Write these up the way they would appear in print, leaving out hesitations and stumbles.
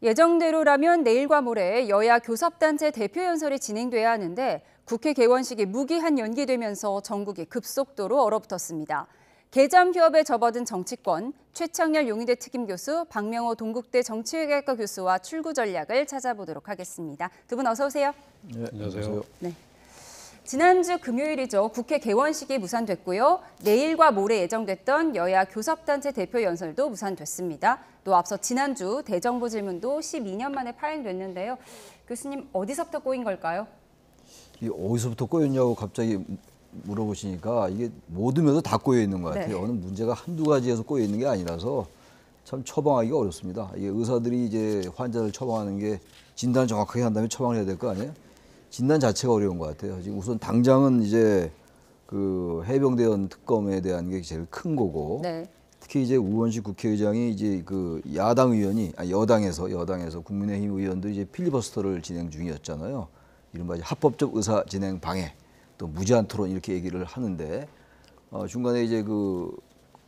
예정대로라면 내일과 모레 여야 교섭단체 대표 연설이 진행돼야 하는데 국회 개원식이 무기한 연기되면서 전국이 급속도로 얼어붙었습니다. 개점 휴업에 접어든 정치권, 최창렬 용의대 특임교수, 박명호 동국대 정치외교학과 교수와 출구 전략을 찾아보도록 하겠습니다. 두 분 어서 오세요. 네, 안녕하세요. 네. 지난주 금요일이죠. 국회 개원식이 무산됐고요. 내일과 모레 예정됐던 여야 교섭단체 대표 연설도 무산됐습니다. 또 앞서 지난주 대정부 질문도 12년 만에 파행됐는데요. 교수님, 어디서부터 꼬인 걸까요? 이 어디서부터 꼬였냐고 갑자기 물어보시니까 이게 모든 면에서 다 꼬여 있는 것 같아요. 네. 어느 문제가 한두 가지에서 꼬여 있는 게 아니라서 참 처방하기가 어렵습니다. 이게 의사들이 이제 환자를 처방하는 게 진단을 정확하게 한 다음에 처방을 해야 될 거 아니에요? 진단 자체가 어려운 것 같아요. 지금 우선 당장은 이제 그 해병대원 특검에 대한 게 제일 큰 거고, 네. 특히 이제 우원식 국회의장이 이제 그 야당 의원이 여당에서 국민의힘 의원도 이제 필리버스터를 진행 중이었잖아요. 이른바 이제 합법적 의사 진행 방해, 또 무제한 토론 이렇게 얘기를 하는데 중간에 이제 그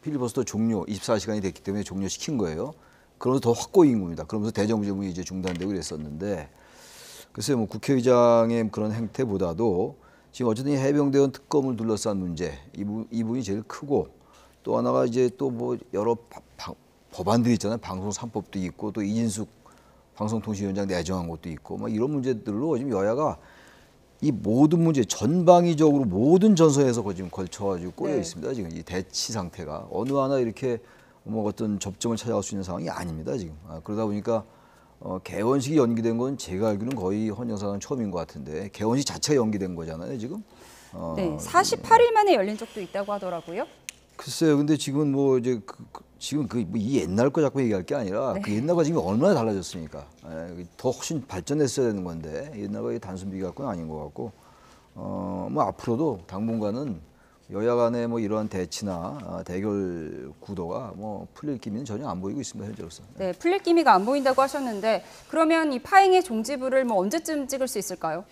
필리버스터 종료 24시간이 됐기 때문에 종료시킨 거예요. 그러면서 더 확 꼬인 겁니다. 그러면서 대정부 질문이 이제 중단되고 그랬었는데. 글쎄요, 뭐 국회의장의 그런 행태보다도 지금 어쨌든 해병대원 특검을 둘러싼 문제, 이 부분이 제일 크고, 또 하나가 이제 또 뭐 여러 법안들이 있잖아요. 방송 3법도 있고, 또 이진숙 방송통신위원장 내정한 것도 있고, 막 이런 문제들로 지금 여야가 이 모든 문제 전방위적으로 모든 전선에서 지금 걸쳐가지고 꼬여 있습니다. 지금 이 대치 상태가 어느 하나 이렇게 뭐 어떤 접점을 찾아갈 수 있는 상황이 아닙니다. 지금 그러다 보니까. 개원식이 연기된 건 제가 알기로는 거의 헌정사상 처음인 것 같은데 개원식 자체가 연기된 거잖아요 지금. 네, 48일 만에 열린 적도 있다고 하더라고요. 글쎄요, 근데 지금 뭐 이제 지금 이 옛날 거 자꾸 얘기할 게 아니라 그 옛날과 지금 얼마나 달라졌습니까? 더 훨씬 발전했어야 되는 건데 옛날과 단순 비교 갖고는 아닌 것 같고, 뭐 앞으로도 당분간은 여야 간의 뭐 이러한 대치나 대결 구도가 뭐 풀릴 기미는 전혀 안 보이고 있습니다, 현재로서. 네, 풀릴 기미가 안 보인다고 하셨는데 그러면 이 파행의 종지부를 뭐 언제쯤 찍을 수 있을까요?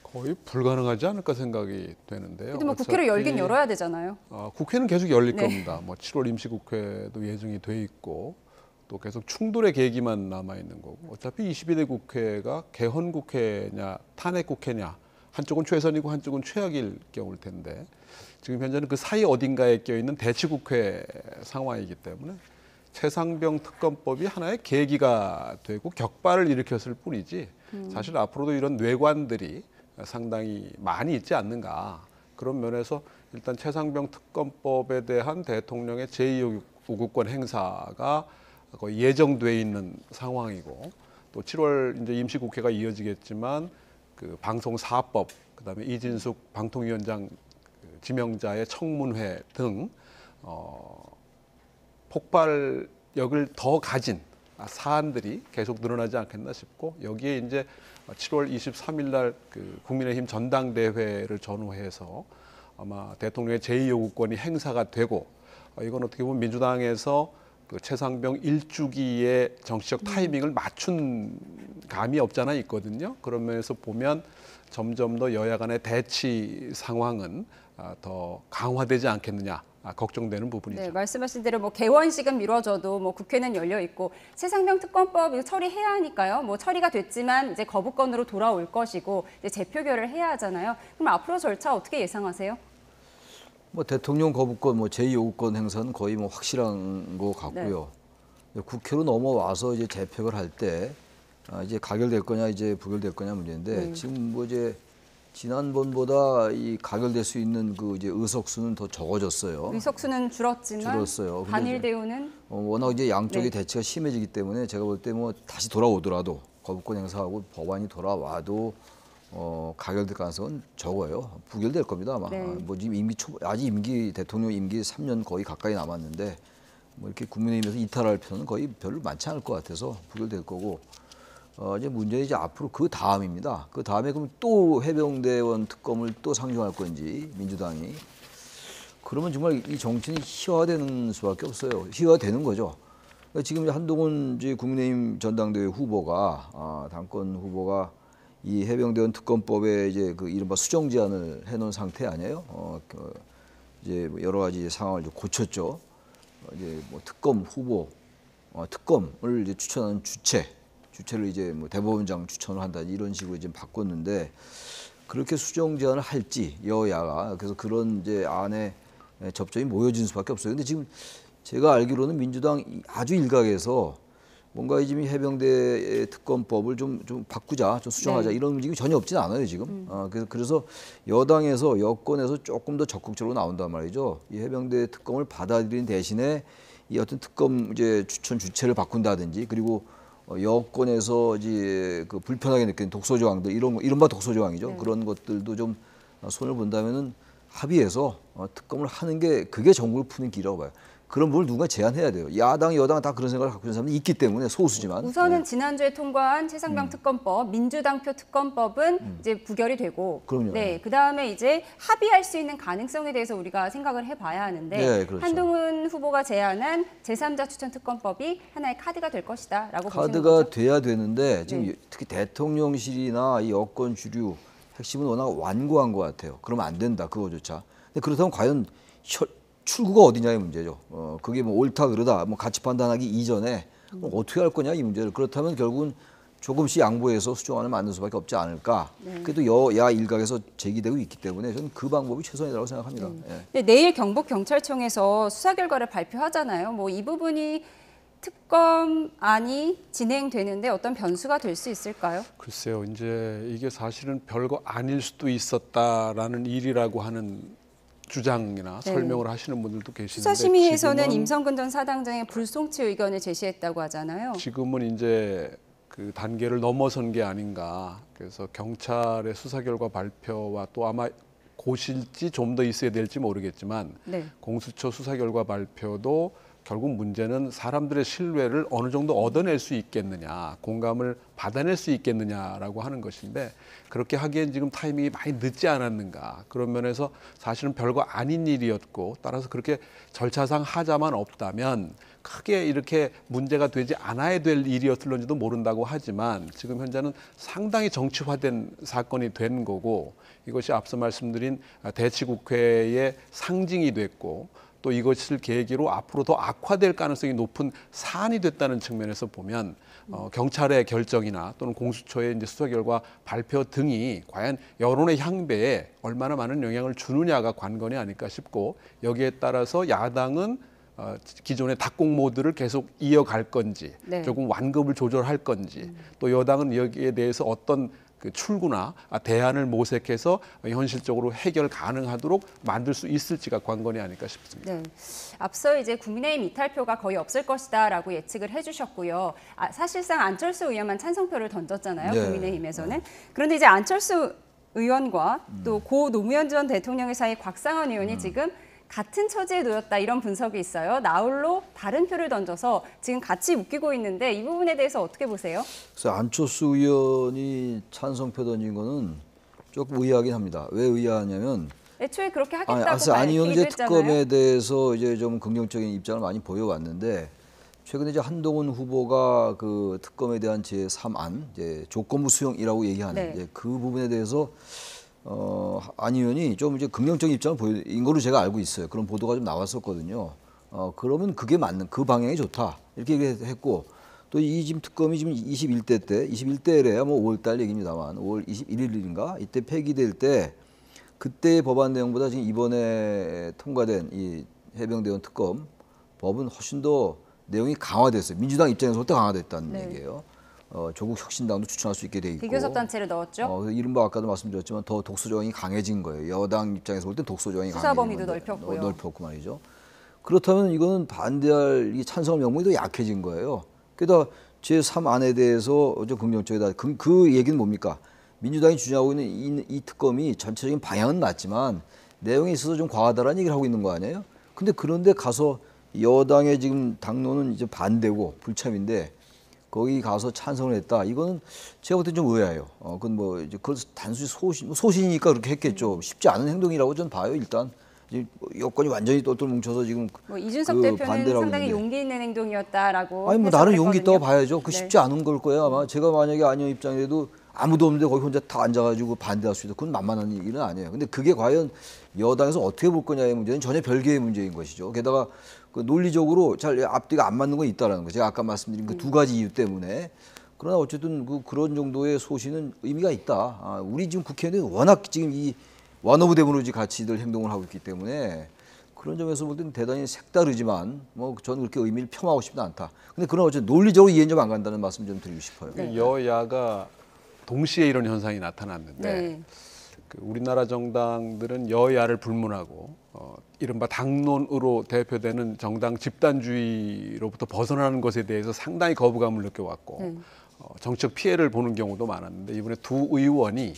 거의 불가능하지 않을까 생각이 되는데요. 그래도 뭐 국회를 열긴 열어야 되잖아요. 국회는 계속 열릴 네. 겁니다. 뭐 7월 임시국회도 예정이 돼 있고 또 계속 충돌의 계기만 남아 있는 거고 어차피 22대 국회가 개헌 국회냐 탄핵 국회냐 한쪽은 최선이고 한쪽은 최악일 경우일 텐데 지금 현재는 그 사이 어딘가에 껴있는 대치국회 상황이기 때문에 최상병 특검법이 하나의 계기가 되고 격발을 일으켰을 뿐이지 사실 앞으로도 이런 뇌관들이 상당히 많이 있지 않는가. 그런 면에서 일단 최상병 특검법에 대한 대통령의 제2요구권 행사가 거의 예정돼 있는 상황이고 또 7월 이제 임시국회가 이어지겠지만 그 방송 4법 그다음에 이진숙 방통위원장 지명자의 청문회 등 폭발력을 더 가진 사안들이 계속 늘어나지 않겠나 싶고 여기에 이제 7월 23일 날 그 국민의힘 전당대회를 전후해서 아마 대통령의 제2요구권이 행사가 되고 이건 어떻게 보면 민주당에서 그 최상병 1주기의 정치적 타이밍을 맞춘 감이 없잖아 있거든요. 그런 면에서 보면 점점 더 여야 간의 대치 상황은 더 강화되지 않겠느냐 걱정되는 부분이죠. 네, 말씀하신 대로 뭐 개원식은 미뤄져도 뭐 국회는 열려 있고 최상병 특검법 이거 처리해야 하니까요. 뭐 처리가 됐지만 이제 거부권으로 돌아올 것이고 이제 재표결을 해야 하잖아요. 그럼 앞으로 절차 어떻게 예상하세요? 뭐 대통령 거부권, 뭐 제2요구권 행사는 거의 뭐 확실한 것 같고요. 네. 국회로 넘어와서 이제 재표결 할 때 이제 가결될 거냐 이제 부결될 거냐 문제인데 지금 뭐 이제 지난번보다 이 가결될 수 있는 그 이제 의석수는 더 적어졌어요. 의석수는 줄었어요. 단일 대우는 워낙 이제 양쪽의 네. 대치가 심해지기 때문에 제가 볼 때 뭐 다시 돌아오더라도 거부권 행사하고 법안이 돌아와도 가결될 가능성은 적어요. 부결될 겁니다 아마. 네. 뭐 지금 아직 대통령 임기 3년 거의 가까이 남았는데 뭐 이렇게 국민의힘에서 이탈할 필요는 거의 별로 많지 않을 것 같아서 부결될 거고. 이제 문제는 이제 앞으로 그 다음입니다. 그 다음에 그럼 또 해병대원 특검을 또 상정할 건지 민주당이 그러면 정말 이 정치는 희화되는 수밖에 없어요. 희화되는 거죠. 그러니까 지금 한동훈 이제 국민의힘 전당대회 후보가 당권 후보가 이 해병대원 특검법에 이제 그 이른바 수정 제안을 해놓은 상태 아니에요? 이제 여러 가지 상황을 좀 고쳤죠. 이제 뭐 특검 후보, 특검을 이제 추천하는 주체. 주체를 이제 뭐 대법원장 추천을 한다 이런 식으로 이제 바꿨는데 그렇게 수정 제안을 할지 여야가 그래서 그런 이제 안에 접점이 모여질 수밖에 없어요. 근데 지금 제가 알기로는 민주당 아주 일각에서 뭔가 이 지금 해병대 특검법을 좀 바꾸자, 좀 수정하자 이런 움직임이 전혀 없진 않아요 지금. 그래서 여당에서 여권에서 조금 더 적극적으로 나온단 말이죠. 이 해병대 특검을 받아들인 대신에 이 어떤 특검 이제 추천 주체를 바꾼다든지 그리고 여권에서 이제 그 불편하게 느끼는 독소 조항들 이른바 독소 조항이죠. 그런 것들도 좀 손을 본다면은 합의해서 특검을 하는 게 그게 정국을 푸는 길이라고 봐요. 그런 부분을 누군가 제안해야 돼요. 야당, 여당 다 그런 생각을 갖고 있는 사람이 있기 때문에 소수지만. 우선은 지난주에 통과한 최상병 특검법, 민주당표 특검법은 이제 부결이 되고, 그럼요. 네, 그 다음에 이제 합의할 수 있는 가능성에 대해서 우리가 생각을 해봐야 하는데 네, 그렇죠. 한동훈 후보가 제안한 제3자 추천 특검법이 하나의 카드가 될 것이다라고 보시는 카드가 거죠? 돼야 되는데 지금 네. 특히 대통령실이나 이 여권 주류 핵심은 워낙 완고한 것 같아요. 그러면 안 된다 그거조차. 근데 그렇다면 과연 출구가 어디냐의 문제죠. 그게 뭐 옳다 그러다 뭐 가치 판단하기 이전에 어떻게 할 거냐 이 문제를. 그렇다면 결국은 조금씩 양보해서 수정안을 만들 수밖에 없지 않을까. 그래도 여야 일각에서 제기되고 있기 때문에 저는 그 방법이 최선이라고 생각합니다. 예. 근데 내일 경북경찰청에서 수사 결과를 발표하잖아요. 뭐 이 부분이 특검안이 진행되는데 어떤 변수가 될 수 있을까요? 글쎄요, 이제 이게 사실은 별거 아닐 수도 있었다라는 일이라고 하는 주장이나 네. 설명을 하시는 분들도 계시는데 수사심의에서는 지금은- 임성근 전 사당장의 불송치 의견을 제시했다고 하잖아요. 지금은 이제 그 단계를 넘어선 게 아닌가. 그래서 경찰의 수사 결과 발표와 또 아마 고실지 좀 더 있어야 될지 모르겠지만 네. 공수처 수사 결과 발표도 결국 문제는 사람들의 신뢰를 어느 정도 얻어낼 수 있겠느냐, 공감을 받아낼 수 있겠느냐라고 하는 것인데 그렇게 하기엔 지금 타이밍이 많이 늦지 않았는가. 그런 면에서 사실은 별거 아닌 일이었고 따라서 그렇게 절차상 하자만 없다면 크게 이렇게 문제가 되지 않아야 될 일이었을런지도 모른다고 하지만 지금 현재는 상당히 정치화된 사건이 된 거고 이것이 앞서 말씀드린 대치국회의 상징이 됐고 또 이것을 계기로 앞으로 더 악화될 가능성이 높은 사안이 됐다는 측면에서 보면 경찰의 결정이나 또는 공수처의 이제 수사 결과 발표 등이 과연 여론의 향배에 얼마나 많은 영향을 주느냐가 관건이 아닐까 싶고 여기에 따라서 야당은 기존의 닭공 모드를 계속 이어갈 건지 네. 조금 완급을 조절할 건지 또 여당은 여기에 대해서 어떤 그 출구나 대안을 모색해서 현실적으로 해결 가능하도록 만들 수 있을지가 관건이 아닐까 싶습니다. 네. 앞서 이제 국민의힘 이탈표가 거의 없을 것이다라고 예측을 해주셨고요. 사실상 안철수 의원만 찬성표를 던졌잖아요. 네. 국민의힘에서는. 그런데 이제 안철수 의원과 또 고 노무현 전 대통령의 사이 곽상원 의원이 지금 같은 처지에 놓였다 이런 분석이 있어요. 나홀로 다른 표를 던져서 지금 같이 묶이고 있는데 이 부분에 대해서 어떻게 보세요? 그래서 안철수 의원이 찬성표 던진 거는 조금 의아하긴 합니다. 왜 의아하냐면 애초에 그렇게 하겠다고 안 의원은 밝히기도 이제 했잖아요. 특검에 대해서 이제 좀 긍정적인 입장을 많이 보여왔는데 최근에 이제 한동훈 후보가 그 특검에 대한 제3안 이제 조건부 수용이라고 얘기하는 네. 이제 그 부분에 대해서 안 의원이 좀 이제 긍정적인 입장을 보인 걸로 제가 알고 있어요. 그런 보도가 좀 나왔었거든요. 그러면 그게 맞는 그 방향이 좋다 이렇게 얘기했고 또 이 지금 특검이 지금 21대래야 뭐 5월달 얘기입니다만 5월 21일인가 이때 폐기될 때 그때의 법안 내용보다 지금 이번에 통과된 이 해병대원 특검 법은 훨씬 더 내용이 강화됐어요. 민주당 입장에서 볼 때 강화됐다는 네. 얘기예요. 조국 혁신당도 추천할 수 있게 돼 있고. 비교섭 단체를 넣었죠. 이른바 아까도 말씀드렸지만 더 독소 조항이 강해진 거예요. 여당 입장에서 볼 때 독소 조항이 수사 강해진 범위도 건데, 넓혔고요. 넓혔고 말이죠. 그렇다면 이거는 반대할 이 찬성의 명분이 더 약해진 거예요. 게다가 제3안에 대해서 좀 긍정적이다. 그 얘기는 뭡니까? 민주당이 주장하고 있는 이 특검이 전체적인 방향은 맞지만 내용에 있어서 좀 과하다라는 얘기를 하고 있는 거 아니에요? 근데 그런데 가서 여당의 지금 당론은 이제 반대고 불참인데 거기 가서 찬성을 했다. 이거는 제가 볼 때 좀 의아해요. 그건 뭐 이제 그걸 단순히 소신이니까 그렇게 했겠죠. 쉽지 않은 행동이라고 저는 봐요. 일단 이제 여권이 완전히 똘똘 뭉쳐서 지금 뭐 이준석 그 대표는 반대라고 상당히 있는데. 용기 있는 행동이었다라고. 아니 뭐 나름 용기 있다고 해석했거든요. 봐야죠. 그 네. 쉽지 않은 걸 거예요. 아마 제가 만약에 안희영 입장에도 아무도 없는데 거기 혼자 다 앉아가지고 반대할 수 있다. 그건 만만한 일은 아니에요. 근데 그게 과연 여당에서 어떻게 볼 거냐의 문제는 전혀 별개의 문제인 것이죠. 게다가 그 논리적으로 잘 앞뒤가 안 맞는 건 있다라는 거. 제가 아까 말씀드린 그 두 가지 이유 때문에 그러나 어쨌든 그런 정도의 소신은 의미가 있다. 우리 지금 국회의원이 워낙 지금 이 완오브 데모로지 가치들 행동을 하고 있기 때문에 그런 점에서 볼 때는 대단히 색다르지만 뭐 저는 그렇게 의미를 폄하하고 싶지는 않다. 근데 그러나 어쨌든 논리적으로 이해는 좀 안 간다는 말씀 좀 드리고 싶어요. 네. 여야가 동시에 이런 현상이 나타났는데 네. 우리나라 정당들은 여야를 불문하고 이른바 당론으로 대표되는 정당 집단주의로부터 벗어나는 것에 대해서 상당히 거부감을 느껴왔고 정치적 피해를 보는 경우도 많았는데 이번에 두 의원이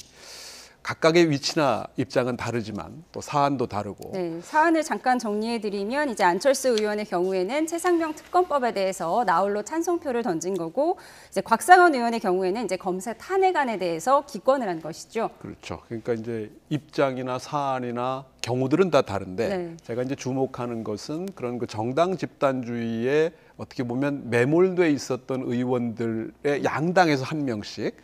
각각의 위치나 입장은 다르지만 또 사안도 다르고 네, 사안을 잠깐 정리해드리면 이제 안철수 의원의 경우에는 최상병 특검법에 대해서 나홀로 찬성표를 던진 거고 이제 곽상원 의원의 경우에는 이제 검사 탄핵안에 대해서 기권을 한 것이죠. 그렇죠. 그러니까 이제 입장이나 사안이나 경우들은 다 다른데 네. 제가 이제 주목하는 것은 그런 그 정당 집단주의에 어떻게 보면 매몰돼 있었던 의원들의 양당에서 한 명씩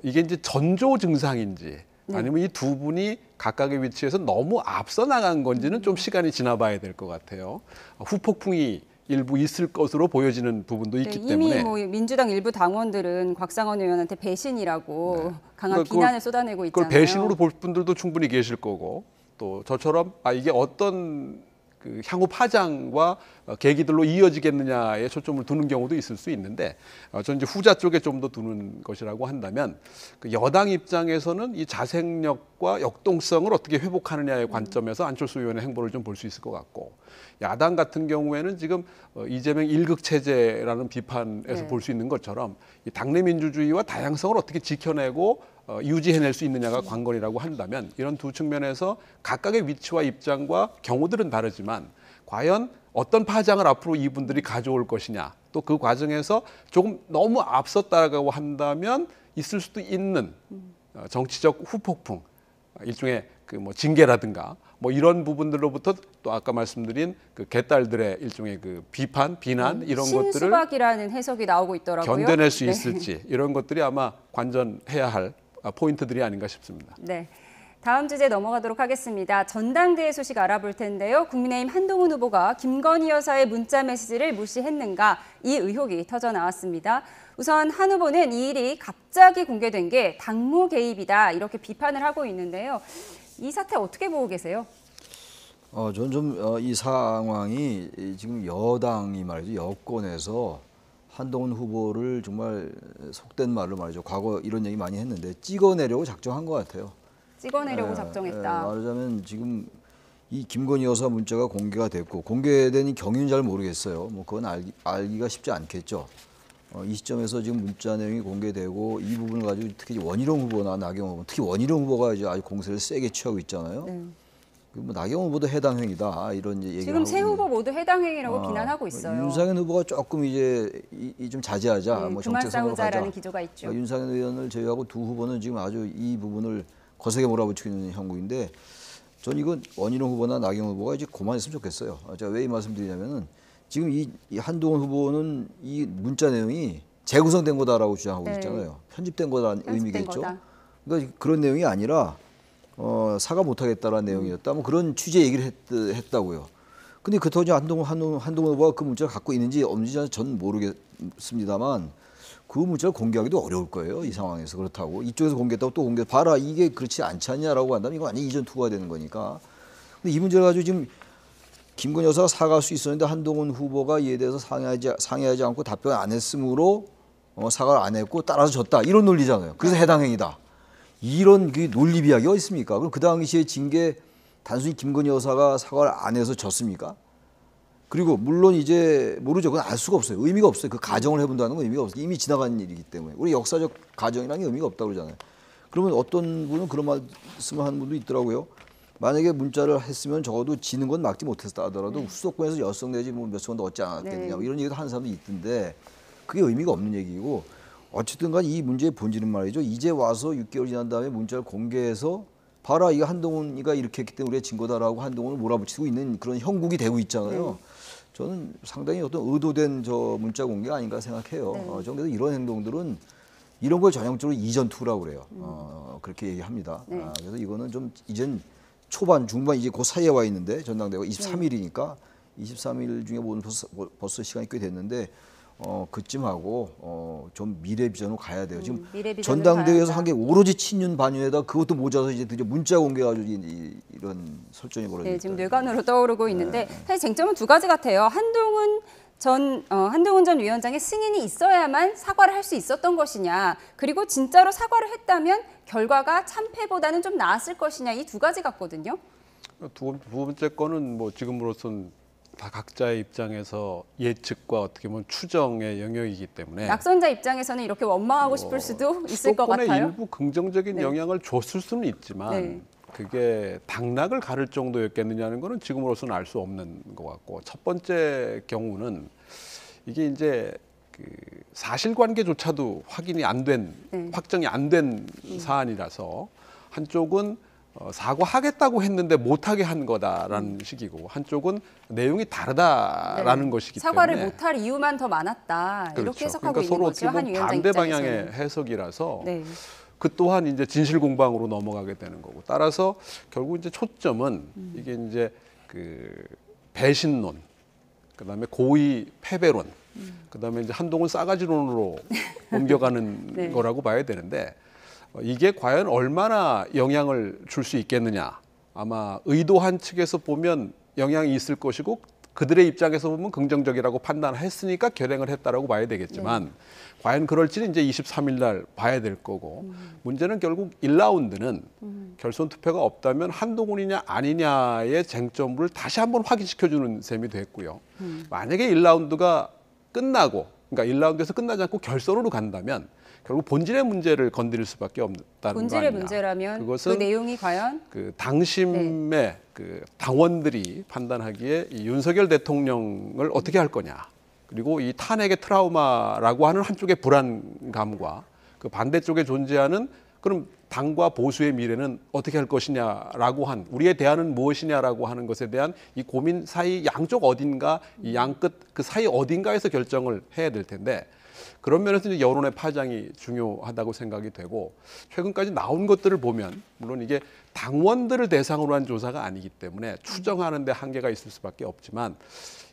이게 이제 전조 증상인지 아니면 이 두 분이 각각의 위치에서 너무 앞서 나간 건지는 좀 시간이 지나봐야 될 것 같아요. 후폭풍이 일부 있을 것으로 보여지는 부분도 있기 네, 때문에 이미 뭐 민주당 일부 당원들은 곽상원 의원한테 배신이라고 강한 그러니까 비난을 쏟아내고 있잖아요. 그걸 배신으로 볼 분들도 충분히 계실 거고 또 저처럼 이게 어떤 그 향후 파장과 계기들로 이어지겠느냐에 초점을 두는 경우도 있을 수 있는데 저는 이제 후자 쪽에 좀 더 두는 것이라고 한다면 그 여당 입장에서는 이 자생력과 역동성을 어떻게 회복하느냐의 관점에서 안철수 의원의 행보를 좀 볼 수 있을 것 같고 야당 같은 경우에는 지금 이재명 일극 체제라는 비판에서 네. 볼 수 있는 것처럼 이 당내 민주주의와 다양성을 어떻게 지켜내고 유지해낼 수 있느냐가 관건이라고 한다면 이런 두 측면에서 각각의 위치와 입장과 경우들은 다르지만 과연 어떤 파장을 앞으로 이분들이 가져올 것이냐 또 그 과정에서 조금 너무 앞섰다고 한다면 있을 수도 있는 정치적 후폭풍 일종의 그 뭐 징계라든가 뭐 이런 부분들로부터 또 아까 말씀드린 그 개딸들의 일종의 그 비판, 비난 이런 것들을 신수박이라는 해석이 나오고 있더라고요. 견뎌낼 수 네. 있을지 이런 것들이 아마 관전해야 할 포인트들이 아닌가 싶습니다. 네. 다음 주제 넘어가도록 하겠습니다. 전당대회 소식 알아볼 텐데요. 국민의힘 한동훈 후보가 김건희 여사의 문자 메시지를 무시했는가 이 의혹이 터져 나왔습니다. 우선 한 후보는 이 일이 갑자기 공개된 게 당무 개입이다 이렇게 비판을 하고 있는데요. 이 사태 어떻게 보고 계세요? 저는 좀 이 상황이 지금 여당이 말이죠 여권에서 한동훈 후보를 정말 속된 말로 말이죠 과거 이런 얘기 많이 했는데 찍어내려고 작정한 것 같아요. 찍어내려고 작정했다. 말하자면 지금 이 김건희 여사 문자가 공개가 됐고 공개된 이 경위는 잘 모르겠어요. 뭐 그건 알기가 쉽지 않겠죠. 이 시점에서 지금 문자 내용이 공개되고 이 부분을 가지고 특히 원희룡 후보나 나경원 후보, 특히 원희룡 후보가 이제 아주 공세를 세게 취하고 있잖아요. 네. 뭐 나경원 후보도 해당 행위다 이런 얘기를 지금 하고 세 후보 모두 해당 행위라고 비난하고 있어요. 윤상현 후보가 조금 이제 좀 자제하자, 뭐 그만 정책성으로 가자. 싸우자라는 기조가 있죠. 윤상현 의원을 제외하고 두 후보는 지금 아주 이 부분을 거세게 몰아붙이고 있는 형국인데, 전 이건 원희룡 후보나 나경원 후보가 이제 그만했으면 좋겠어요. 제가 왜 이 말씀드리냐면은 지금 이 한동훈 후보는 이 문자 내용이 재구성된 거다라고 주장하고 네. 있잖아요. 편집된 거라는 편집된 의미겠죠. 거다. 그러니까 그런 내용이 아니라 사과 못하겠다라는 내용이었다. 뭐 그런 취재 얘기를 했다고요. 근데 그렇다고 이제 한동훈 후보가 그 문자를 갖고 있는지 없는지 저는 모르겠습니다만 그 문자를 공개하기도 어려울 거예요. 이 상황에서. 그렇다고 이쪽에서 공개했다고 또 공개 봐라 이게 그렇지 않지 않냐라고 한다면 이거 완전 이전 투구가 되는 거니까. 근데 이 문제를 가지고 지금 김건희 여사가 사과할 수 있었는데 한동훈 후보가 이에 대해서 상의하지 않고 답변 안 했으므로 사과를 안 했고 따라서 졌다 이런 논리잖아요. 그래서 해당 행위다. 이런 그 논리 비약이 어디 있습니까? 그럼 그 당시에 진 게 단순히 김건희 여사가 사과를 안 해서 졌습니까? 그리고 물론 이제 모르죠. 그건 알 수가 없어요. 의미가 없어요. 그 가정을 해본다는 건 의미가 없어요. 이미 지나간 일이기 때문에. 우리 역사적 가정이라는 게 의미가 없다고 그러잖아요. 그러면 어떤 분은 그런 말씀을 하는 분도 있더라고요. 만약에 문자를 했으면 적어도 지는 건 막지 못했다 하더라도 수도권에서 열성 내지 뭐 몇 선도 얻지 않았겠느냐 뭐 이런 얘기도 하는 사람도 있던데 그게 의미가 없는 얘기고 어쨌든 간 이 문제의 본질은 말이죠. 이제 와서 6개월 지난 다음에 문자를 공개해서 봐라 이거 한동훈이가 이렇게 했기 때문에 우리가 진 거다라고 한동훈을 몰아붙이고 있는 그런 형국이 되고 있잖아요. 저는 상당히 어떤 의도된 저 문자 공개가 아닌가 생각해요. 저는 그래서 이런 행동들은 이런 걸 전형적으로 이전 투라고 그래요. 그렇게 얘기합니다. 그래서 이거는 좀 이젠 초반, 중반 이제 그 사이에 와 있는데 전당대회가 23일이니까 23일 중에 벌써 시간이 꽤 됐는데 그쯤 하고 좀 미래 비전으로 가야 돼요. 지금 미래 비전으로 전당대회에서 가야 한 게 오로지 친윤 반윤에다 그것도 모자라서 이제 드디어 문자 공개가지고 이런 설정이 벌어지고 네, 지금 있다. 뇌관으로 떠오르고 있는데 사실 쟁점은 두 가지 같아요. 한동훈 전 위원장의 승인이 있어야만 사과를 할 수 있었던 것이냐, 그리고 진짜로 사과를 했다면 결과가 참패보다는 좀 나았을 것이냐, 이 두 가지 같거든요. 두 번째 거는 뭐 지금으로선 다 각자의 입장에서 예측과 어떻게 보면 추정의 영역이기 때문에 낙선자 입장에서는 이렇게 원망하고 싶을 수도 있을 것 수도권에 같아요. 일부 긍정적인 네. 영향을 줬을 수는 있지만 네. 그게 당락을 가를 정도였겠느냐는 거는 지금으로서는 알 수 없는 것 같고, 첫 번째 경우는 이게 이제 그 사실관계조차도 확인이 안 된, 네. 확정이 안 된 사안이라서 한쪽은 사과하겠다고 했는데 못하게 한 거다라는 식이고, 한쪽은 내용이 다르다라는 네. 것이기 사과를 때문에 못할 이유만 더 많았다. 이렇게 그렇죠. 해석하고 그러니까 있는 서로 거죠. 어떻게 한 보면 위원장 반대 입장에서는. 방향의 해석이라서 네. 그 또한 이제 진실 공방으로 넘어가게 되는 거고, 따라서 결국 이제 초점은 이게 이제 그 배신론, 그다음에 고의 패배론, 그다음에 이제 한동훈 싸가지론으로 옮겨가는 네. 거라고 봐야 되는데, 이게 과연 얼마나 영향을 줄 수 있겠느냐. 아마 의도한 측에서 보면 영향이 있을 것이고, 그들의 입장에서 보면 긍정적이라고 판단했으니까 결행을 했다라고 봐야 되겠지만, 과연 그럴지는 이제 23일 날 봐야 될 거고, 문제는 결국 1라운드는 결선 투표가 없다면 한동훈이냐 아니냐의 쟁점을 다시 한번 확인시켜주는 셈이 됐고요. 만약에 1라운드가 끝나고, 그러니까 1라운드에서 끝나지 않고 결선으로 간다면 결국 본질의 문제를 건드릴 수밖에 없다는 거 본질의 아니냐. 문제라면 그것은 그 내용이 과연 그 당심의 그 당원들이 판단하기에 이 윤석열 대통령을 어떻게 할 거냐, 그리고 이 탄핵의 트라우마라고 하는 한쪽의 불안감과 그 반대쪽에 존재하는 그럼 당과 보수의 미래는 어떻게 할 것이냐라고 한, 우리의 대안은 무엇이냐라고 하는 것에 대한 이 고민 사이 양쪽 어딘가, 이 양끝 그 사이 어딘가에서 결정을 해야 될 텐데, 그런 면에서 이제 여론의 파장이 중요하다고 생각이 되고, 최근까지 나온 것들을 보면 물론 이게 당원들을 대상으로 한 조사가 아니기 때문에 추정하는 데 한계가 있을 수밖에 없지만,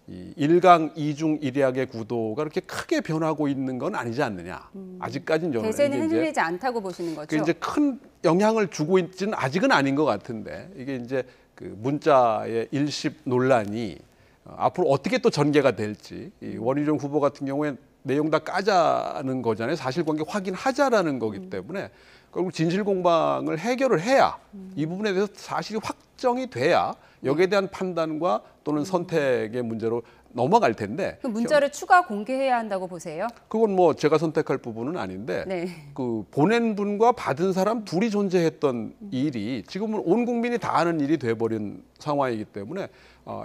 이 1강 2중 1약의 구도가 그렇게 크게 변하고 있는 건 아니지 않느냐. 아직까지는 저는 대세는 이게 이제 흔들리지 않다고 보시는 거죠. 그 이제 큰 영향을 주고 있지는 아직은 아닌 것 같은데, 이게 이제 그 문자의 일십 논란이 앞으로 어떻게 또 전개가 될지, 이 원희룡 후보 같은 경우에 내용 다 까자는 거잖아요. 사실관계 확인하자라는 거기 때문에 결국 진실 공방을 해결을 해야, 이 부분에 대해서 사실이 확정이 돼야 여기에 대한 판단과 또는 선택의 문제로 넘어갈 텐데, 그 문자를 추가 공개해야 한다고 보세요? 그건 뭐 제가 선택할 부분은 아닌데, 네. 그 보낸 분과 받은 사람 둘이 존재했던 일이 지금은 온 국민이 다 아는 일이 돼버린 상황이기 때문에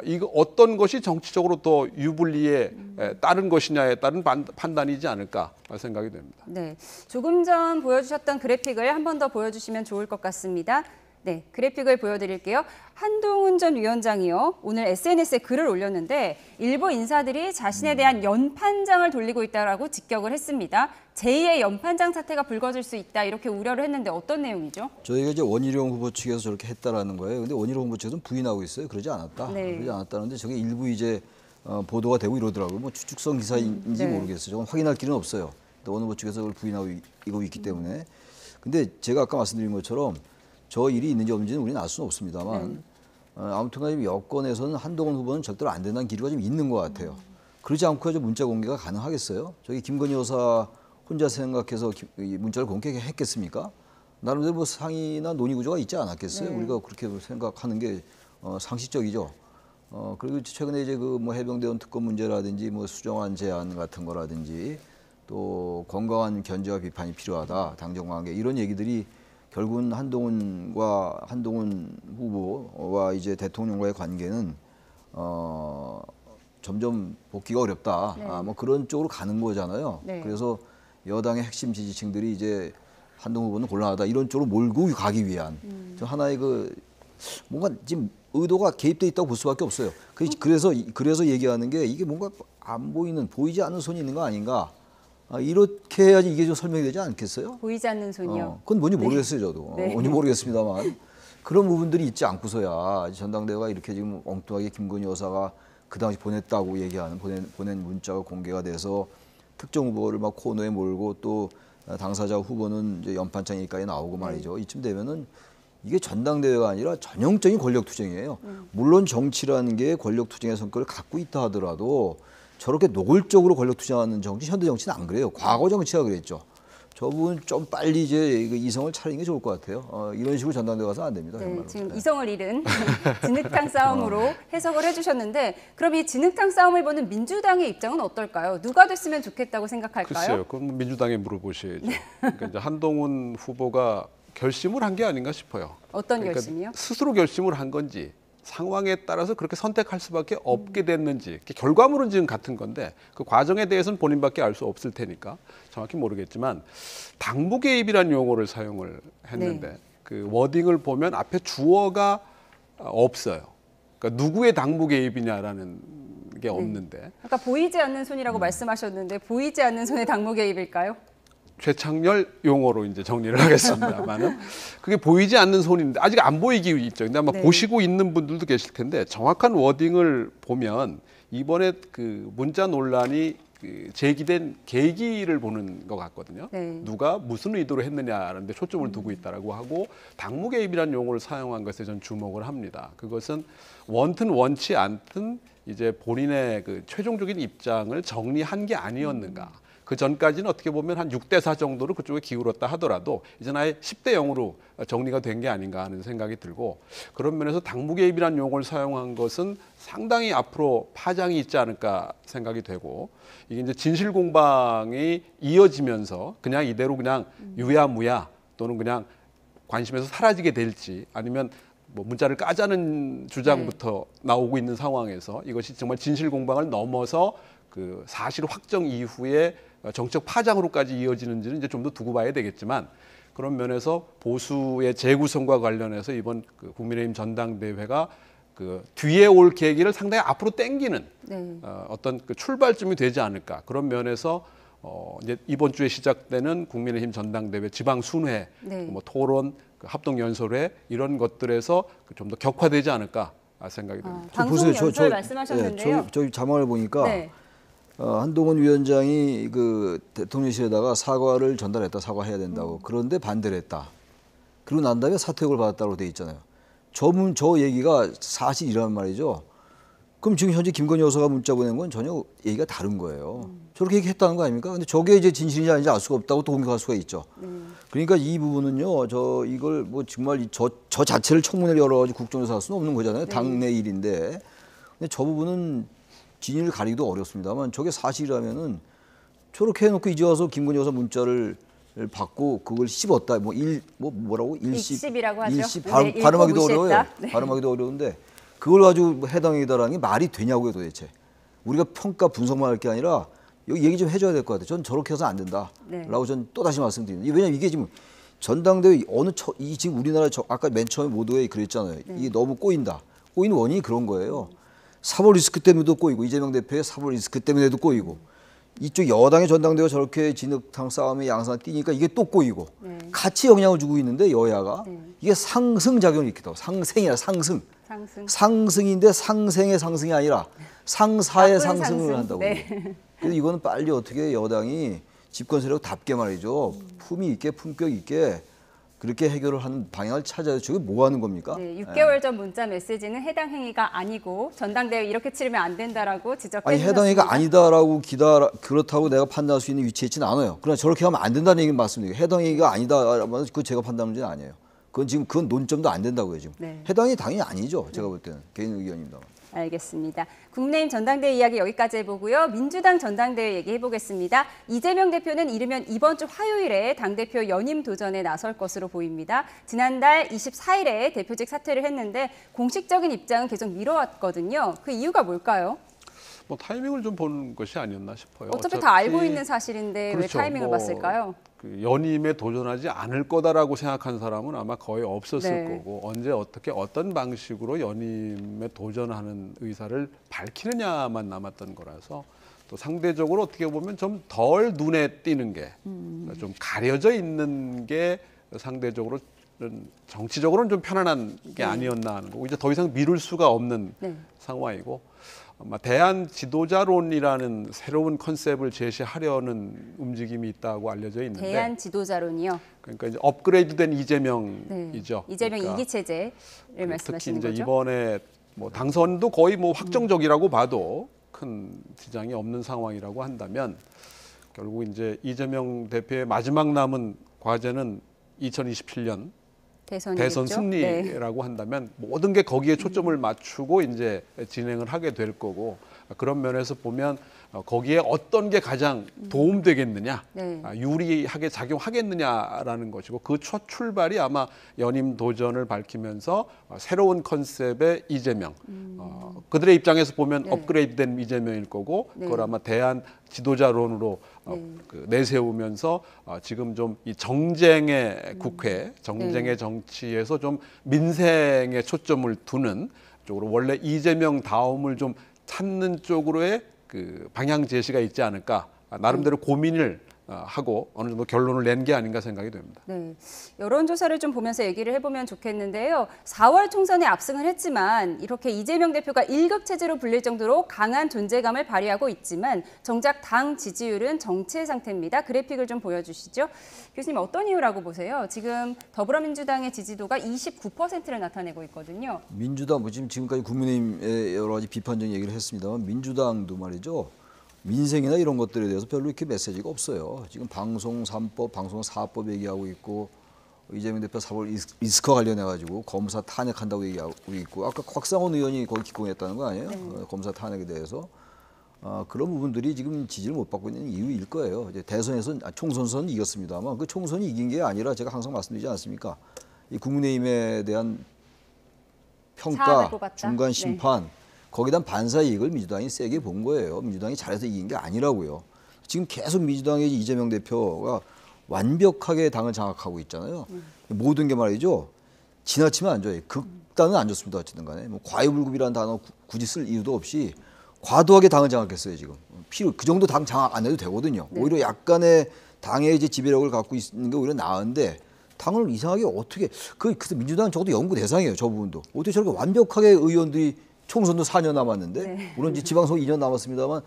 이거 어떤 것이 정치적으로 더 유불리에 따른 것이냐에 따른 판단이지 않을까 생각이 됩니다. 네, 조금 전 보여주셨던 그래픽을 한 번 더 보여주시면 좋을 것 같습니다. 네, 그래픽을 보여드릴게요. 한동훈 전 위원장이요, 오늘 SNS에 글을 올렸는데 일부 인사들이 자신에 대한 연판장을 돌리고 있다라고 직격을 했습니다. 제2의 연판장 사태가 불거질 수 있다, 이렇게 우려를 했는데 어떤 내용이죠? 저희가 이제 원희룡 후보 측에서 저렇게 했다라는 거예요. 근데 원희룡 후보 측에서는 부인하고 있어요. 그러지 않았다. 네. 그러지 않았다는데 저게 일부 이제 보도가 되고 이러더라고요. 뭐 추측성 기사인지 네. 모르겠어요. 저건 확인할 길은 없어요. 원 후보 측에서 그걸 부인하고 있기 때문에. 근데 제가 아까 말씀드린 것처럼 저 일이 있는지 없는지는 우리는 알 수는 없습니다만, 아무튼간에 여권에서는 한동훈 후보는 절대로 안 된다는 기류가 좀 있는 것 같아요. 그러지 않고 문자 공개가 가능하겠어요? 저기 김건희 여사 혼자 생각해서 이 문자를 공개했겠습니까? 나름대로 뭐 상의나 논의 구조가 있지 않았겠어요? 네. 우리가 그렇게 생각하는 게 상식적이죠. 그리고 최근에 이제 그 뭐 해병대원 특검 문제라든지 뭐 수정안 제안 같은 거라든지 또 건강한 견제와 비판이 필요하다, 당정 관계, 이런 얘기들이 결국은 한동훈 후보와 이제 대통령과의 관계는 점점 복귀가 어렵다. 네. 뭐 그런 쪽으로 가는 거잖아요. 네. 그래서 여당의 핵심 지지층들이 이제 한동훈 후보는 곤란하다, 이런 쪽으로 몰고 가기 위한 좀 하나의 그 뭔가 지금 의도가 개입돼 있다고 볼 수밖에 없어요. 그래서 얘기하는 게 이게 뭔가 안 보이는, 보이지 않는 손이 있는 거 아닌가. 이렇게 해야지 이게 좀 설명이 되지 않겠어요? 보이지 않는 손이요. 그건 뭔지 모르겠어요, 저도. 네. 뭔지 모르겠습니다만 그런 부분들이 있지 않고서야 전당대회가 이렇게 지금 엉뚱하게 김건희 여사가 그 당시 보냈다고 얘기하는 보낸 문자가 공개가 돼서 특정 후보를 막 코너에 몰고 또 당사자 후보는 이제 연판장에까지 나오고 말이죠. 이쯤 되면은 이게 전당대회가 아니라 전형적인 권력 투쟁이에요. 물론 정치라는 게 권력 투쟁의 성격을 갖고 있다 하더라도 저렇게 노골적으로 권력 투쟁하는 정치, 현대 정치는 안 그래요. 과거 정치가 그랬죠. 저분 좀 빨리 이제 이성을 차리는 게 좋을 것 같아요. 이런 식으로 전당대회 가서 안 됩니다. 네, 정말로. 지금 이성을 잃은 진흙탕 싸움으로 해석을 해주셨는데 그럼 이 진흙탕 싸움을 보는 민주당의 입장은 어떨까요? 누가 됐으면 좋겠다고 생각할까요? 글쎄요. 그건 민주당에 물어보셔야죠. 그러니까 이제 한동훈 후보가 결심을 한 게 아닌가 싶어요. 어떤 그러니까 결심이요? 스스로 결심을 한 건지 상황에 따라서 그렇게 선택할 수밖에 없게 됐는지 결과물은 지금 같은 건데 그 과정에 대해서는 본인밖에 알 수 없을 테니까 정확히 모르겠지만 당부 개입이라는 용어를 사용을 했는데 네. 그 워딩을 보면 앞에 주어가 없어요. 그러니까 누구의 당부 개입이냐라는 게 없는데 아까 보이지 않는 손이라고 말씀하셨는데 보이지 않는 손의 당무 개입일까요? 최창렬 용어로 이제 정리를 하겠습니다만은 그게 보이지 않는 손인데 아직 안 보이기 있죠. 근데 아마 네. 보시고 있는 분들도 계실 텐데 정확한 워딩을 보면 이번에 그 문자 논란이 그 제기된 계기를 보는 것 같거든요. 네. 누가 무슨 의도로 했느냐라는 데 초점을 두고 있다라고 하고 당무 개입이라는 용어를 사용한 것에 전 주목을 합니다. 그것은 원튼 원치 않든 이제 본인의 그 최종적인 입장을 정리한 게 아니었는가. 그 전까지는 어떻게 보면 한 6대4 정도로 그쪽에 기울었다 하더라도 이제는 아예 10대0으로 정리가 된 게 아닌가 하는 생각이 들고 그런 면에서 당무 개입이라는 용어를 사용한 것은 상당히 앞으로 파장이 있지 않을까 생각이 되고 이게 이제 진실 공방이 이어지면서 그냥 이대로 그냥 유야무야 또는 그냥 관심에서 사라지게 될지 아니면 뭐 문자를 까자는 주장부터 나오고 있는 상황에서 이것이 정말 진실 공방을 넘어서 그 사실 확정 이후에 정책 파장으로까지 이어지는지는 이제 좀 더 두고 봐야 되겠지만 그런 면에서 보수의 재구성과 관련해서 이번 그 국민의힘 전당대회가 그 뒤에 올 계기를 상당히 앞으로 당기는 네. 어떤 그 출발점이 되지 않을까 그런 면에서 이제 이번 주에 시작되는 국민의힘 전당대회 지방 순회, 네. 뭐 토론, 그 합동 연설회 이런 것들에서 좀 더 격화되지 않을까 생각이 듭니다. 방송 연설 말씀하셨는데요. 저희 자막을 보니까 네. 한동훈 위원장이 그 대통령실에다가 사과를 전달했다, 사과해야 된다고. 그런데 반대를 했다. 그리고 난 다음에 사퇴욕을 받았다고 돼 있잖아요. 저 얘기가 사실이란 말이죠. 그럼 지금 현재 김건희 여사가 문자 보낸 건 전혀 얘기가 다른 거예요. 저렇게 얘기했다는 거 아닙니까? 근데 저게 이제 진실인지 아닌지 알 수가 없다고 또 공격할 수가 있죠. 그러니까 이 부분은요, 이걸 뭐 정말 저 자체를 청문회를 열어가지고 국정조사 할 수는 없는 거잖아요. 당내 일인데. 근데 저 부분은 진위를 가리기도 어렵습니다만 저게 사실이라면은 저렇게 해놓고 이제 와서 김건희 여사 문자를 받고 그걸 씹었다. 뭐라고? 일씹이라고 하죠. 일씹 네, 발음하기도 읽고 어려워요. 무시했다. 네. 발음하기도 어려운데 그걸 가지고 해당이다라는 게 말이 되냐고요 도대체. 우리가 평가 분석만 할 게 아니라 여기 얘기 좀 해줘야 될 것 같아요. 전 저렇게 해서 안 된다라고 네. 전 또다시 말씀드립니다. 왜냐하면 이게 지금 전당대회 이 지금 우리나라 아까 맨 처음에 모두에 그랬잖아요. 이게 너무 꼬인다. 꼬이는 원인이 그런 거예요. 사법 리스크 때문에도 꼬이고 이재명 대표의 사법 리스크 때문에도 꼬이고 이쪽 여당의 전당대회가 저렇게 진흙탕 싸움의 양상 뛰니까 이게 또 꼬이고 같이 영향을 주고 있는데 여야가 이게 상승작용을 일으키더라고. 상승이야 상승. 상승인데 상생의 상승이 아니라 상사의 상승을 한다고. 네. 그래서 이거는 빨리 어떻게 여당이 집권 세력답게 말이죠. 품위 있게 품격 있게 그렇게 해결을 하는 방향을 찾아야 저게 뭐 하는 겁니까? 네, 6개월 전 문자 메시지는 해당 행위가 아니고 전당대회 이렇게 치르면 안 된다라고 지적해 주셨습니다. 해당 행위가 아니다라고 그렇다고 내가 판단할 수 있는 위치에 있지는 않아요. 그러나 저렇게 하면 안 된다는 얘기는 맞습니다. 해당 행위가 아니다라면 그거 제가 판단하는 문제는 아니에요. 그건 논점도 안 된다고요 지금. 네. 해당이 당연히 아니죠. 제가 볼 때는 개인 의견입니다. 알겠습니다. 국민의힘 전당대회 이야기 여기까지 해보고요. 민주당 전당대회 얘기해보겠습니다. 이재명 대표는 이르면 이번 주 화요일에 당대표 연임 도전에 나설 것으로 보입니다. 지난달 24일에 대표직 사퇴를 했는데 공식적인 입장은 계속 미뤄왔거든요. 그 이유가 뭘까요? 뭐 타이밍을 좀 보는 것이 아니었나 싶어요. 어차피 다 알고 있는 사실인데 그렇죠. 왜 타이밍을 봤을까요? 그 연임에 도전하지 않을 거다라고 생각한 사람은 아마 거의 없었을 네. 거고 언제 어떻게 어떤 방식으로 연임에 도전하는 의사를 밝히느냐만 남았던 거라서 또 상대적으로 어떻게 보면 좀 덜 눈에 띄는 게 좀 가려져 있는 게 상대적으로 정치적으로는 좀 편안한 게 아니었나 하는 거고 이제 더 이상 미룰 수가 없는 네. 상황이고 아마 대한 지도자론이라는 새로운 컨셉을 제시하려는 움직임이 있다고 알려져 있는데 대한 지도자론이요. 그러니까 이제 업그레이드된 이재명이죠. 네. 이재명 그러니까 2기 체제를 특히 말씀하시는 이제 거죠? 이번에 뭐 당선도 거의 뭐 확정적이라고 봐도 큰 지장이 없는 상황이라고 한다면 결국 이제 이재명 대표의 마지막 남은 과제는 2027년 대선 대선 승리라고 한다면 모든 게 거기에 초점을 맞추고 이제 진행을 하게 될 거고 그런 면에서 보면 거기에 어떤 게 가장 도움되겠느냐, 네. 유리하게 작용하겠느냐라는 것이고 그 첫 출발이 아마 연임 도전을 밝히면서 새로운 컨셉의 이재명, 그들의 입장에서 보면 네. 업그레이드된 이재명일 거고 네. 그걸 아마 대한 지도자론으로 네. 내세우면서 지금 좀 이 정쟁의 국회, 정쟁의 네. 정치에서 좀 민생에 초점을 두는 쪽으로 원래 이재명 다음을 좀 찾는 쪽으로의 그 방향 제시가 있지 않을까 나름대로 고민을 하고 어느 정도 결론을 낸 게 아닌가 생각이 됩니다. 네, 여론조사를 좀 보면서 얘기를 해보면 좋겠는데요. 4월 총선에 압승을 했지만 이렇게 이재명 대표가 1급 체제로 불릴 정도로 강한 존재감을 발휘하고 있지만 정작 당 지지율은 정체 상태입니다. 그래픽을 좀 보여주시죠. 교수님 어떤 이유라고 보세요? 지금 더불어민주당의 지지도가 29%를 나타내고 있거든요. 민주당 뭐 지금까지 국민의힘의 여러 가지 비판적 얘기를 했습니다만 민주당도 말이죠. 민생이나 이런 것들에 대해서 별로 이렇게 메시지가 없어요. 지금 방송 3법, 방송 4법 얘기하고 있고 이재명 대표 사법 리스크와 관련해 가지고 검사 탄핵한다고 얘기하고 있고 아까 곽상원 의원이 거기 기공했다는 거 아니에요? 네. 검사 탄핵에 대해서 그런 부분들이 지금 지지를 못 받고 있는 이유일 거예요. 이제 대선에서 총선은 이겼습니다만 그 총선이 이긴 게 아니라 제가 항상 말씀드리지 않습니까? 이 국민의힘에 대한 평가, 사안을 뽑았다? 중간 심판 거기다 반사 이익을 민주당이 세게 본 거예요. 민주당이 잘해서 이긴 게 아니라고요. 지금 계속 민주당의 이재명 대표가 완벽하게 당을 장악하고 있잖아요. 모든 게 말이죠. 지나치면 안 좋아요. 극단은 안 좋습니다. 어쨌든 간에. 뭐 과유불급이라는 단어 굳이 쓸 이유도 없이 과도하게 당을 장악했어요. 지금. 그 정도 당 장악 안 해도 되거든요. 네. 오히려 약간의 당의 이제 지배력을 갖고 있는 게 오히려 나은데 당을 이상하게 어떻게 그래서 민주당은 적어도 연구 대상이에요. 저 부분도. 어떻게 저렇게 완벽하게 의원들이 총선도 4년 남았는데 네. 물론 이제 지방선거 2년 남았습니다만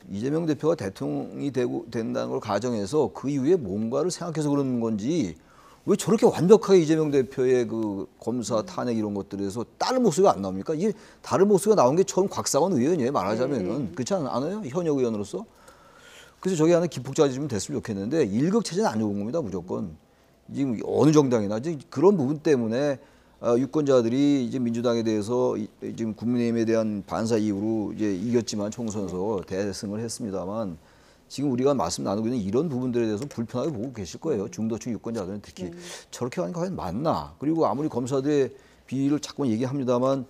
이재명 대표가 대통령이 된다는 걸 가정해서 그 이후에 뭔가를 생각해서 그러는 건지 왜 저렇게 완벽하게 이재명 대표의 그 검사 탄핵 이런 것들에서 다른 목소리가 안 나옵니까? 이게 다른 목소리가 나온 게 처음 곽상원 의원이에요. 말하자면은 그렇지 않아요? 현역 의원으로서. 그래서 저기 하나 기폭제가 좀 됐으면 좋겠는데 1급 체제는 안 좋은 겁니다. 무조건. 지금 어느 정당이나 그런 부분 때문에 유권자들이 이제 민주당에 대해서 지금 국민의힘에 대한 반사 이후로 이제 이겼지만 총선에서 대승을 했습니다만 지금 우리가 말씀 나누고 있는 이런 부분들에 대해서 불편하게 보고 계실 거예요. 중도층 유권자들은 특히 저렇게 하는 거 과연 맞나? 그리고 아무리 검사들의 비리를 자꾸 얘기합니다만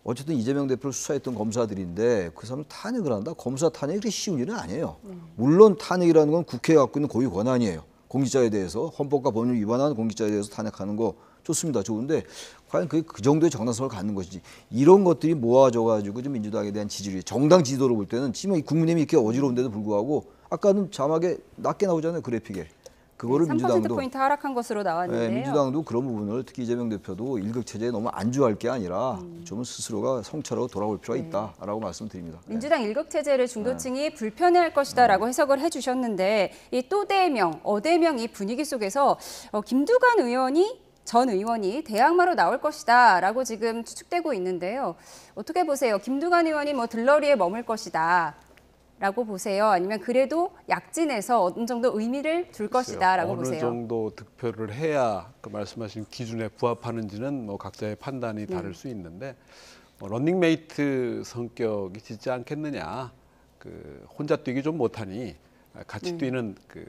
어쨌든 이재명 대표를 수사했던 검사들인데 그 사람을 탄핵을 한다? 검사 탄핵이 그렇게 쉬운 일은 아니에요. 물론 탄핵이라는 건 국회가 갖고 있는 고유 권한이에요. 공직자에 대해서 헌법과 법률 위반한 공직자에 대해서 탄핵하는 거 좋습니다. 좋은데 과연 그게 그 정도의 정당성을 갖는 것이지 이런 것들이 모아져 가지고 좀 민주당에 대한 지지율이 정당 지지도를 볼 때는 지금 국민의힘이 이렇게 어지러운데도 불구하고 아까는 자막에 낮게 나오잖아요. 그래픽에. 그거를 3%포인트 하락한 것으로 나왔는데요. 네, 민주당도 그런 부분을 특히 이재명 대표도 1급 체제에 너무 안주할 게 아니라 좀 스스로가 성찰하고 돌아올 필요가 있다라고 말씀드립니다. 민주당 1급 체제를 중도층이 불편해할 것이다라고 해석을 해주셨는데 이 또대명, 어대명 이 분위기 속에서 김두관 전 의원이 대항마로 나올 것이다라고 지금 추측되고 있는데요. 어떻게 보세요? 김두관 의원이 뭐 들러리에 머물 것이다. 라고 보세요? 아니면 그래도 약진에서 어느 정도 의미를 둘 것이다라고 보세요? 어느 정도 득표를 해야 그 말씀하신 기준에 부합하는지는 뭐 각자의 판단이 다를 수 있는데 런닝메이트 성격이 짙지 않겠느냐. 그 혼자 뛰기 좀 못하니 같이 뛰는 그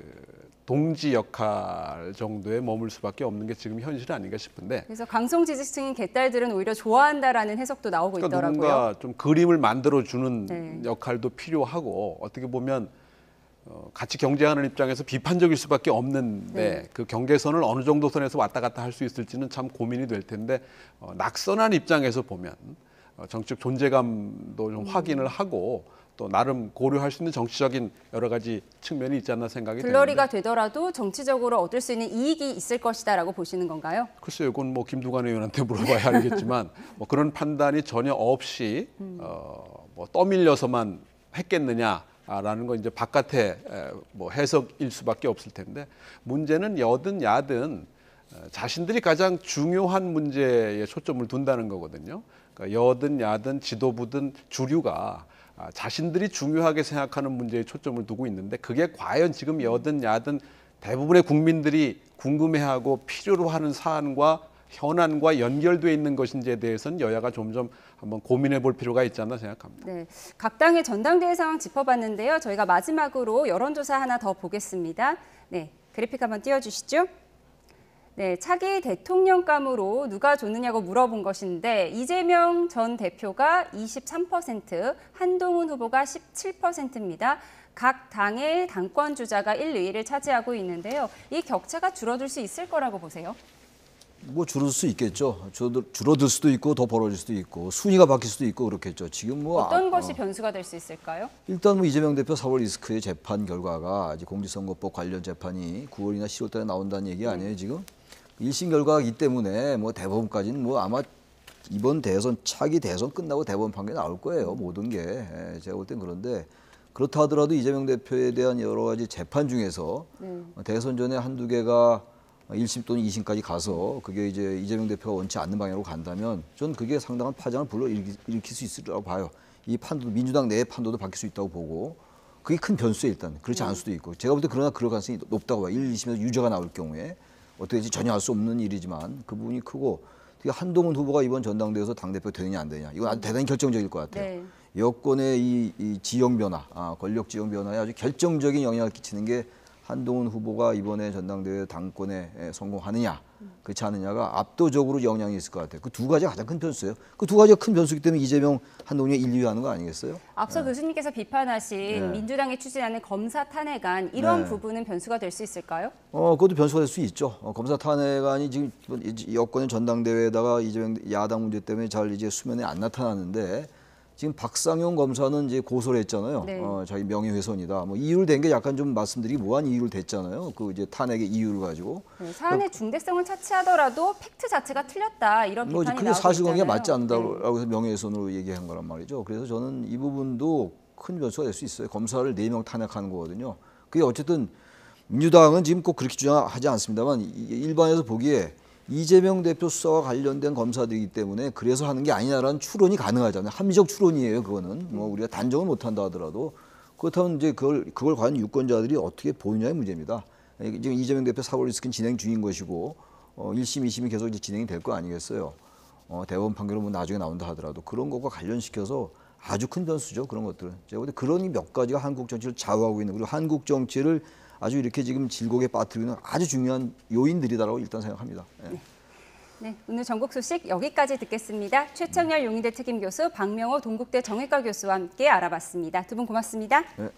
동지 역할 정도에 머물 수밖에 없는 게 지금 현실 아닌가 싶은데. 그래서 강성 지지층인 개딸들은 오히려 좋아한다라는 해석도 나오고 그러니까 있더라고요. 누군가 좀 그림을 만들어주는 네. 역할도 필요하고 어떻게 보면 같이 경쟁하는 입장에서 비판적일 수밖에 없는데 그 경계선을 어느 정도 선에서 왔다 갔다 할 수 있을지는 참 고민이 될 텐데 낙선한 입장에서 보면 정치적 존재감도 좀 확인을 하고 또 나름 고려할 수 있는 정치적인 여러 가지 측면이 있지 않나 생각이 들러리가 드는데 되더라도 정치적으로 얻을 수 있는 이익이 있을 것이다라고 보시는 건가요? 글쎄요, 그건 뭐 김두관 의원한테 물어봐야 알겠지만 뭐 그런 판단이 전혀 없이 뭐 떠밀려서만 했겠느냐라는 건 이제 바깥의 뭐 해석일 수밖에 없을 텐데 문제는 여든 야든 자신들이 가장 중요한 문제에 초점을 둔다는 거거든요. 그러니까 여든 야든 지도부든 주류가 자신들이 중요하게 생각하는 문제에 초점을 두고 있는데 그게 과연 지금 여든 야든 대부분의 국민들이 궁금해하고 필요로 하는 사안과 현안과 연결돼 있는 것인지에 대해서는 여야가 점점 한번 고민해 볼 필요가 있지 않나 생각합니다. 네, 각 당의 전당대회 상황 짚어봤는데요. 저희가 마지막으로 여론조사 하나 더 보겠습니다. 네, 그래픽 한번 띄워주시죠. 네, 차기 대통령감으로 누가 좋느냐고 물어본 것인데 이재명 전 대표가 23%, 한동훈 후보가 17%입니다. 각 당의 당권 주자가 1, 2위를 차지하고 있는데요. 이 격차가 줄어들 수 있을 거라고 보세요? 뭐 줄어들 수 있겠죠. 줄어들 수도 있고 더 벌어질 수도 있고 순위가 바뀔 수도 있고 그렇겠죠. 지금 뭐 어떤 것이 변수가 될 수 있을까요? 일단 뭐 이재명 대표 4월 리스크의 재판 결과가 이제 공직선거법 관련 재판이 9월이나 10월달에 나온다는 얘기 아니에요 지금? 1심 결과가 있기 때문에 뭐 대법원까지는 뭐 아마 이번 대선 차기 대선 끝나고 대법원 판결이 나올 거예요 모든 게. 제가 볼 땐 그런데 그렇다 하더라도 이재명 대표에 대한 여러 가지 재판 중에서 대선 전에 한두 개가 1심 또는 2심까지 가서 그게 이제 이재명 대표가 원치 않는 방향으로 간다면 전 그게 상당한 파장을 불러일으킬 수 있을 거라고 봐요. 이 판도 민주당 내의 판도도 바뀔 수 있다고 보고 그게 큰 변수에 일단 그렇지 않을 수도 있고 제가 볼 때 그러나 그럴 가능성이 높다고 봐요. 1, 2심에서 유죄가 나올 경우에 어떻게 될지 전혀 알 수 없는 일이지만 그 부분이 크고 특히 한동훈 후보가 이번 전당대회에서 당대표 되느냐 안 되느냐 이건 아주 대단히 결정적일 것 같아요. 네. 여권의 이 지형 변화, 권력 지형 변화에 아주 결정적인 영향을 끼치는 게 한동훈 후보가 이번에 전당대회 당권에 성공하느냐, 그렇지 않느냐가 압도적으로 영향이 있을 것 같아요. 그 두 가지가 가장 큰 변수예요. 그 두 가지가 큰 변수이기 때문에 이재명, 한동훈이 1, 2위 하는 거 아니겠어요? 앞서 교수님께서 비판하신 네. 민주당이 추진하는 검사 탄핵안 이런 네. 부분은 변수가 될 수 있을까요? 그것도 변수가 될 수 있죠. 검사 탄핵안이 지금 여권의 전당대회에다가 이재명 야당 문제 때문에 잘 이제 수면에 안 나타나는데 지금 박상용 검사는 이제 고소를 했잖아요. 네. 자기 명예훼손이다. 뭐 이유를 댄 게 약간 좀 말씀드리기 뭐한 이유를 댔잖아요. 그 이제 탄핵의 이유를 가지고. 네, 사안의 중대성을 차치하더라도 팩트 자체가 틀렸다 이런 뭐 비판이 그게 나오고 사실관계가 있잖아요. 맞지 않는다고 해서 명예훼손으로 얘기한 거란 말이죠. 그래서 저는 이 부분도 큰 변수가 될 수 있어요. 검사를 4명 탄핵하는 거거든요. 그게 어쨌든 민주당은 지금 꼭 그렇게 주장하지 않습니다만 일반에서 보기에 이재명 대표 수사와 관련된 검사들이기 때문에 그래서 하는 게 아니냐라는 추론이 가능하잖아요. 합리적 추론이에요. 그거는 뭐 우리가 단정을 못한다 하더라도 그렇다면 이제 그걸 과연 유권자들이 어떻게 보느냐의 문제입니다. 지금 이재명 대표 4월 리스크는 진행 중인 것이고 1심, 2심이 계속 이제 진행이 될 거 아니겠어요. 대법원 판결은 뭐 나중에 나온다 하더라도 그런 것과 관련시켜서 아주 큰 변수죠. 그런 것들은 제가 볼 때 그런 몇 가지가 한국 정치를 좌우하고 있는 그리고 한국 정치를 아주 이렇게 지금 질곡에 빠뜨리고 있는 아주 중요한 요인들이다라고 일단 생각합니다. 네. 네, 오늘 전국 소식 여기까지 듣겠습니다. 최창렬 용인대 특임교수, 박명호 동국대 정외과 교수와 함께 알아봤습니다. 두 분 고맙습니다. 네.